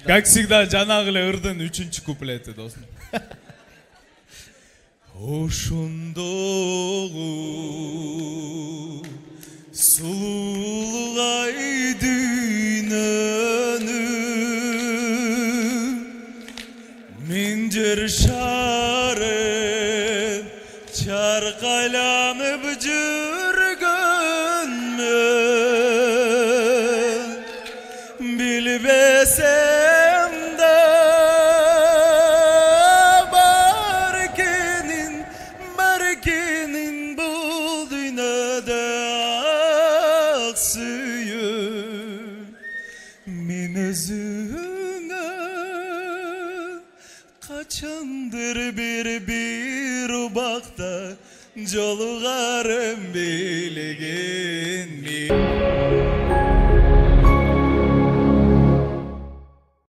Как всегда, жанагы эле ырдын 3-чү куплети досум. Ошондогу сулуугай дүйнөнү мен жер шарын чаркайланып жүргөнмүн билбесем да бар экенин бул дүйнөдө ак сүйүү мен өзүңө качандыр бир убакта жолугарым билген